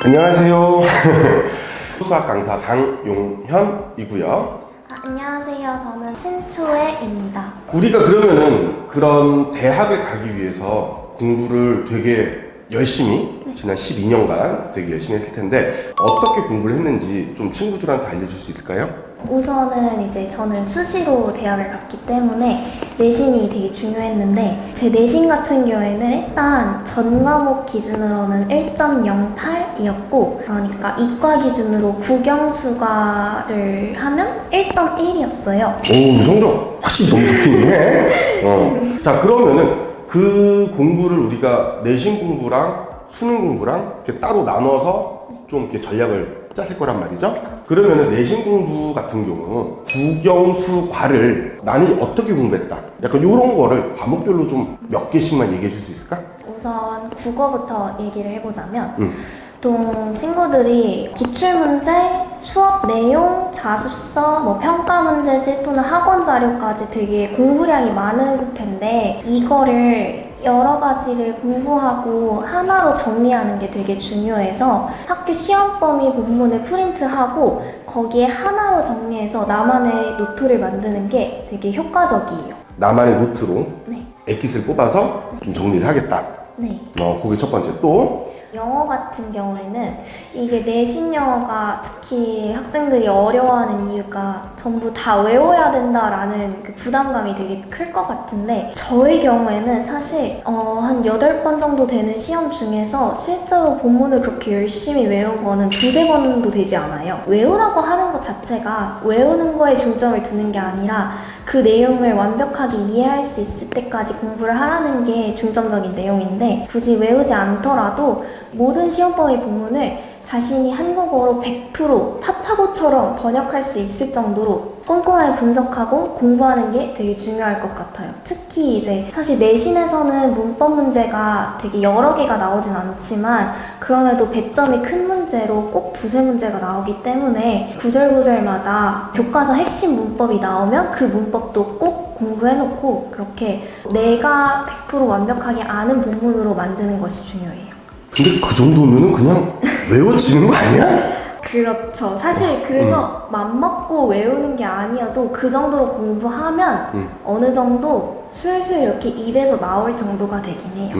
안녕하세요. 수학 강사 장용현이고요. 안녕하세요. 저는 신초애입니다. 우리가 그러면은 그런 대학을 가기 위해서 공부를 되게 열심히 지난 12년간 되게 열심히 했을 텐데 어떻게 공부를 했는지 좀 친구들한테 알려줄 수 있을까요? 우선은 이제 저는 수시로 대학을 갔기 때문에 내신이 되게 중요했는데 제 내신 같은 경우에는 일단 전 과목 기준으로는 1.08이었고 그러니까 이과 기준으로 국영수과를 하면 1.1이었어요. 오, 성적 확실히 너무 좋긴 해. 자, 그러면은 그 공부를 우리가 내신 공부랑 수능 공부랑 이렇게 따로 나눠서 좀 이렇게 전략을 짰을 거란 말이죠. 그러면은 내신 공부 같은 경우 국영수과를 나는 어떻게 공부했다? 약간 이런 거를 과목별로 좀 몇 개씩만 얘기해 줄 수 있을까? 우선 국어부터 얘기를 해보자면 보통 친구들이 기출문제, 수업 내용, 자습서, 평가 문제집 또는 학원 자료까지 되게 공부량이 많을 텐데 이거를 여러 가지를 공부하고 하나로 정리하는 게 되게 중요해서 학교 시험 범위 본문을 프린트하고 거기에 하나로 정리해서 나만의 노트를 만드는 게 되게 효과적이에요. 나만의 노트로 네. 엑깃을 뽑아서 좀 정리를 하겠다. 네. 그게 첫 번째. 또 영어 같은 경우에는 이게 내신 영어가 특히 학생들이 어려워하는 이유가 전부 다 외워야 된다라는 그 부담감이 되게 클 것 같은데 저의 경우에는 사실 한 8번 정도 되는 시험 중에서 실제로 본문을 그렇게 열심히 외운 거는 2-3번도 되지 않아요. 외우라고 하는 것 자체가 외우는 거에 중점을 두는 게 아니라 그 내용을 완벽하게 이해할 수 있을 때까지 공부를 하라는 게 중점적인 내용인데 굳이 외우지 않더라도 모든 시험 범위 본문을 자신이 한국어로 100% 파파고처럼 번역할 수 있을 정도로 꼼꼼하게 분석하고 공부하는 게 되게 중요할 것 같아요. 특히 이제 사실 내신에서는 문법 문제가 되게 여러 개가 나오진 않지만 그럼에도 배점이 큰 문제로 꼭 2-3문제가 나오기 때문에 구절구절마다 교과서 핵심 문법이 나오면 그 문법도 꼭 공부해놓고 그렇게 내가 100% 완벽하게 아는 본문으로 만드는 것이 중요해요. 근데 그 정도면은 그냥 외워지는 거 아니야? 그렇죠. 사실 그래서 맘먹고 외우는 게 아니어도 그 정도로 공부하면 어느 정도 술술 이렇게 입에서 나올 정도가 되긴 해요.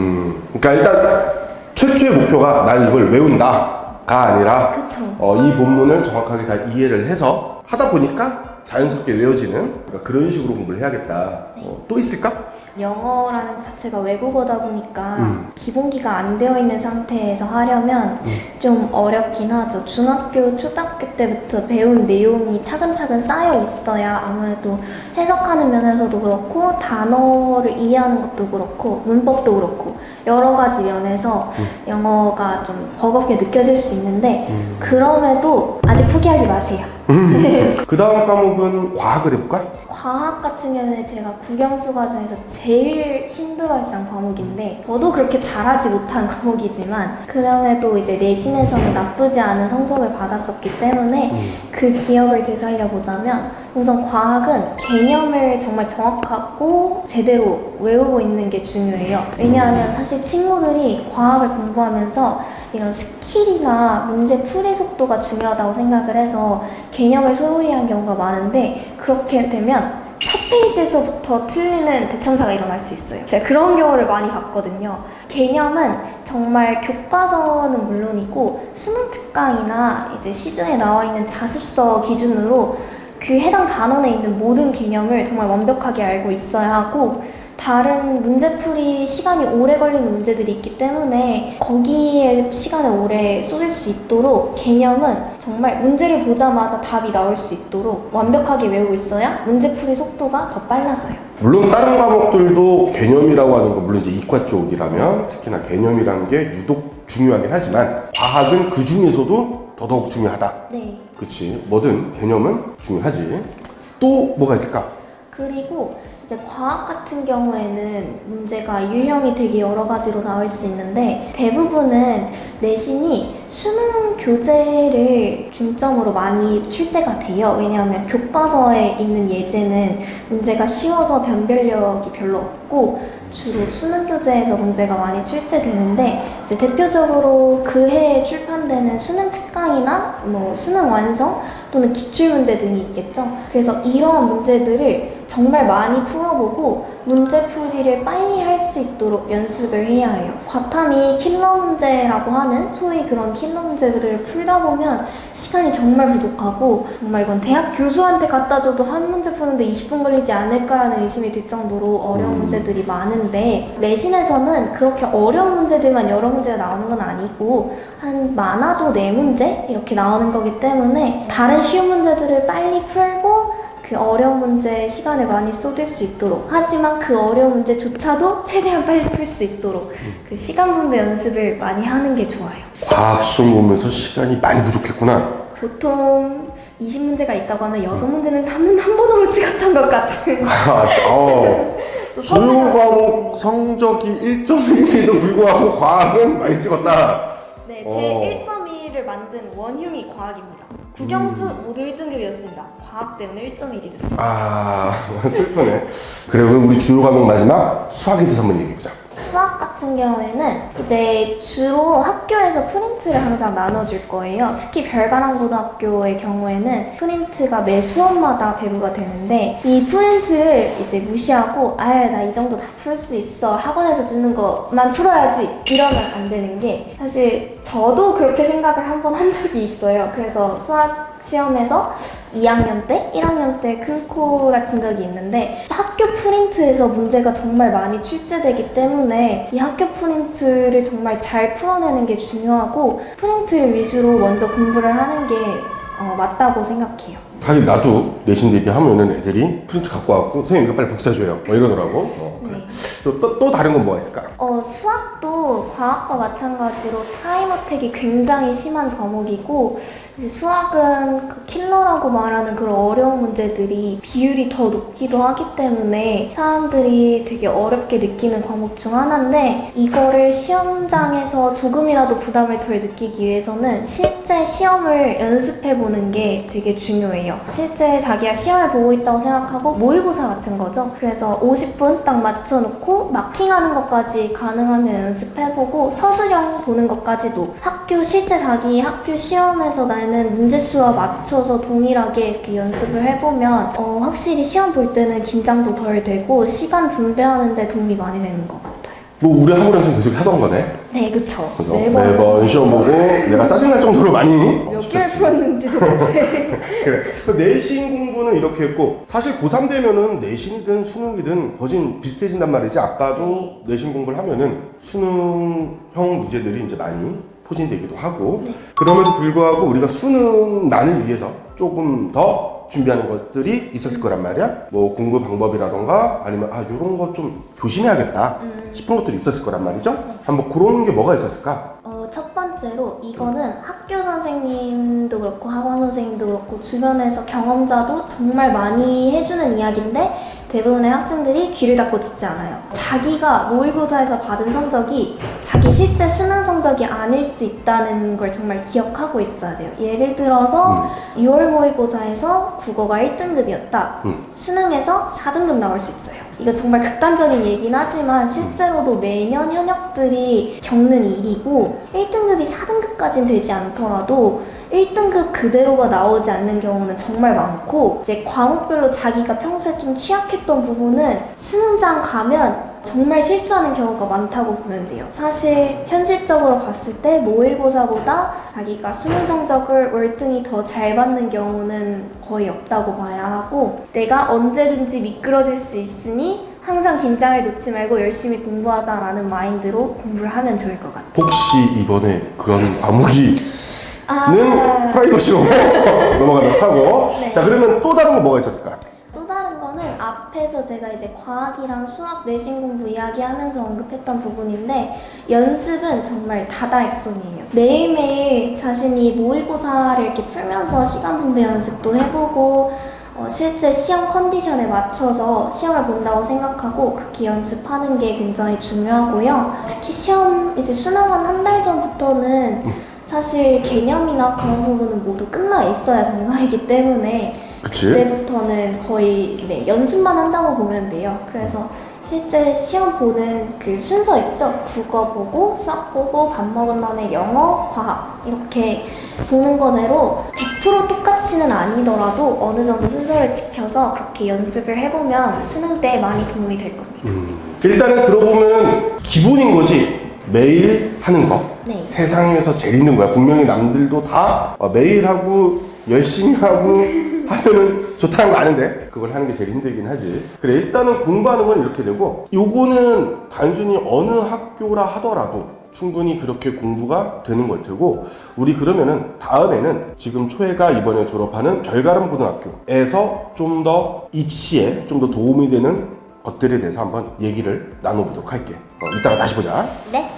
그러니까 일단 최초의 목표가 난 이걸 외운다가 아니라 그쵸. 이 본문을 정확하게 다 이해를 해서 하다 보니까 자연스럽게 외워지는 그러니까 그런 식으로 공부를 해야겠다. 또 있을까? 영어라는 자체가 외국어다 보니까 기본기가 안 되어 있는 상태에서 하려면 좀 어렵긴 하죠. 중학교, 초등학교 때부터 배운 내용이 차근차근 쌓여 있어야 아무래도 해석하는 면에서도 그렇고 단어를 이해하는 것도 그렇고 문법도 그렇고 여러 가지 면에서 영어가 좀 버겁게 느껴질 수 있는데 그럼에도 아직 포기하지 마세요. 그 다음 과목은 과학을 해볼까? 과학 같은 경우는 제가 국영수과 중에서 제일 힘들어했던 과목인데 저도 그렇게 잘하지 못한 과목이지만 그럼에도 이제 내신에서는 나쁘지 않은 성적을 받았었기 때문에 그 기억을 되살려보자면 우선 과학은 개념을 정말 정확하고 제대로 외우고 있는 게 중요해요. 왜냐하면 사실 친구들이 과학을 공부하면서 이런 스킬이나 문제 풀이 속도가 중요하다고 생각을 해서 개념을 소홀히 한 경우가 많은데 그렇게 되면 첫 페이지에서부터 틀리는 대참사가 일어날 수 있어요. 제가 그런 경우를 많이 봤거든요. 개념은 정말 교과서는 물론이고 수능 특강이나 이제 시중에 나와 있는 자습서 기준으로 그 해당 단원에 있는 모든 개념을 정말 완벽하게 알고 있어야 하고 다른 문제풀이 시간이 오래 걸리는 문제들이 있기 때문에 거기에 시간을 오래 쏟을 수 있도록 개념은 정말 문제를 보자마자 답이 나올 수 있도록 완벽하게 외우고 있어야 문제풀이 속도가 더 빨라져요. 물론 다른 과목들도 개념이라고 하는 거 물론 이제 이과 쪽이라면 특히나 개념이라는 게 유독 중요하긴 하지만 과학은 그 중에서도 더더욱 중요하다. 네. 그치. 뭐든 개념은 중요하지. 또 뭐가 있을까? 그리고 이제 과학 같은 경우에는 문제가 유형이 되게 여러 가지로 나올 수 있는데 대부분은 내신이 수능 교재를 중점으로 많이 출제가 돼요. 왜냐하면 교과서에 있는 예제는 문제가 쉬워서 변별력이 별로 없고 주로 수능 교재에서 문제가 많이 출제되는데 이제 대표적으로 그 해에 출판되는 수능 특강이나 뭐 수능 완성 또는 기출 문제 등이 있겠죠. 그래서 이러한 문제들을 정말 많이 풀어보고 문제풀이를 빨리 할 수 있도록 연습을 해야 해요. 과탐이 킬러 문제라고 하는 소위 그런 킬러 문제들을 풀다 보면 시간이 정말 부족하고 정말 이건 대학 교수한테 갖다 줘도 한 문제 푸는데 20분 걸리지 않을까라는 의심이 들 정도로 어려운 문제들이 많은데 내신에서는 그렇게 어려운 문제들만 여러 문제가 나오는 건 아니고 한 많아도 4문제 이렇게 나오는 거기 때문에 다른 쉬운 문제들을 빨리 풀고 그 어려운 문제에 시간을 많이 쏟을 수 있도록 하지만 그 어려운 문제조차도 최대한 빨리 풀 수 있도록 그 시간 분배 연습을 많이 하는 게 좋아요. 과학 시험 보면서 시간이 많이 부족했구나. 보통 20문제가 있다고 하면 6문제는 한 번으로 찍었던 것 같은 또 주요 서술형이 과목 있으니까. 성적이 1점임에도 불구하고 과학은 많이 찍었다. 네, 제 1.2를 만든 원흉이 과학입니다. 국영수 모두 1등급이었습니다. 과학 때문에 1.1이 됐어요. 아 슬프네. 그래 그럼 우리 주요 과목 마지막 수학에 대해서 한번 얘기해보자. 수학 같은 경우에는 이제 주로 학교에서 프린트를 항상 나눠줄 거예요. 특히 별가랑고등학교의 경우에는 프린트가 매 수업마다 배부가 되는데 이 프린트를 이제 무시하고 아예 나 이 정도 다 풀 수 있어 학원에서 주는 것만 풀어야지 이러면 안 되는 게 사실 저도 그렇게 생각을 한 번 한 적이 있어요. 그래서 수학 시험에서 2학년 때, 1학년 때 큰 코 다친 적이 있는데 학교 프린트에서 문제가 정말 많이 출제되기 때문에 이 학교 프린트를 정말 잘 풀어내는 게 중요하고 프린트를 위주로 먼저 공부를 하는 게 맞다고 생각해요. 하긴 나도 내신 대비하면은 애들이 프린트 갖고 왔고 선생님 이거 빨리 복사해줘요 뭐 이러더라고. 그래. 네. 또 다른 건 뭐가 있을까? 수학도 과학과 마찬가지로 타임 어택이 굉장히 심한 과목이고 이제 수학은 그 킬러라고 말하는 그런 어려운 문제들이 비율이 더 높기도 하기 때문에 사람들이 되게 어렵게 느끼는 과목 중 하나인데 이거를 시험장에서 조금이라도 부담을 덜 느끼기 위해서는 실제 시험을 연습해보는 게 되게 중요해요. 실제 자기가 시험을 보고 있다고 생각하고 모의고사 같은 거죠. 그래서 50분 딱 맞춰놓고 마킹하는 것까지 가능하면 연습해보고 서술형 보는 것까지도 실제 자기 학교 시험에서 나는 문제수와 맞춰서 동일하게 이렇게 연습을 해보면 확실히 시험 볼 때는 긴장도 덜 되고 시간 분배하는 데 도움이 많이 되는 것 같아요. 뭐 우리 학원에서 계속 하던 거네. 네, 그쵸. 그죠? 매번 시험 보고 내가 짜증날 정도로 많이 몇 개를 풀었는지도 도대체. 그래. 내신 공부는 이렇게 했고 사실 고3 되면은 내신이든 수능이든 거진 비슷해진단 말이지. 아까도 내신 공부를 하면은 수능형 문제들이 이제 많이 포진되기도 하고 그럼에도 불구하고 우리가 수능 난을 위해서 조금 더 준비하는 것들이 있었을 거란 말이야. 뭐 공부 방법이라던가 아니면 요런 거 좀 조심해야겠다 싶은 것들이 있었을 거란 말이죠. 한번 그런 게 뭐가 있었을까? 첫 번째로 이거는 학교 선생님도 그렇고 학원 선생님도 그렇고 주변에서 경험자도 정말 많이 해주는 이야기인데 대부분의 학생들이 귀를 닫고 듣지 않아요. 자기가 모의고사에서 받은 성적이 자기 실제 수능 성적이 아닐 수 있다는 걸 정말 기억하고 있어야 돼요. 예를 들어서 6월 모의고사에서 국어가 1등급이었다. 수능에서 4등급 나올 수 있어요. 이건 정말 극단적인 얘기긴 하지만 실제로도 매년 현역들이 겪는 일이고 1등급이 4등급까지는 되지 않더라도 1등급 그대로가 나오지 않는 경우는 정말 많고 이제 과목별로 자기가 평소에 좀 취약했던 부분은 수능장 가면 정말 실수하는 경우가 많다고 보면 돼요. 사실 현실적으로 봤을 때 모의고사보다 자기가 수능 성적을 월등히 더 잘 받는 경우는 거의 없다고 봐야 하고 내가 언제든지 미끄러질 수 있으니 항상 긴장을 놓지 말고 열심히 공부하자라는 마인드로 공부를 하면 좋을 것 같아요. 혹시 이번에 그런 과목이 프라이버시로 넘어가도록 하고 네. 자 그러면 또 다른 거 뭐가 있었을까? 또 다른 거는 앞에서 제가 이제 과학이랑 수학 내신 공부 이야기하면서 언급했던 부분인데 연습은 정말 다다익선이에요. 매일매일 자신이 모의고사를 이렇게 풀면서 시간 분배 연습도 해보고 실제 시험 컨디션에 맞춰서 시험을 본다고 생각하고 그렇게 연습하는 게 굉장히 중요하고요. 특히 시험 이제 수능 한 달 전부터는 사실 개념이나 그런 부분은 모두 끝나 있어야 정상이기 때문에 그치? 그때부터는 거의 연습만 한다고 보면 돼요. 그래서 실제 시험 보는 그 순서 있죠? 국어 보고, 수학 보고, 밥 먹은 다음에 영어, 과학 이렇게 보는 거대로 100% 똑같이는 아니더라도 어느 정도 순서를 지켜서 그렇게 연습을 해보면 수능 때 많이 도움이 될 겁니다. 일단은 들어보면은 기본인 거지. 매일 하는 거. 네. 세상에서 제일 힘든 거야. 분명히 남들도 다 매일 하고 열심히 하고 하면은 좋다는 거 아는데 그걸 하는 게 제일 힘들긴 하지. 그래, 일단은 공부하는 건 이렇게 되고, 요거는 단순히 어느 학교라 하더라도 충분히 그렇게 공부가 되는 걸 테고, 우리 그러면은 다음에는 지금 초혜가 이번에 졸업하는 별가람 고등학교에서 좀 더 입시에 좀 더 도움이 되는 것들에 대해서 한번 얘기를 나눠보도록 할게. 이따가 다시 보자. 네.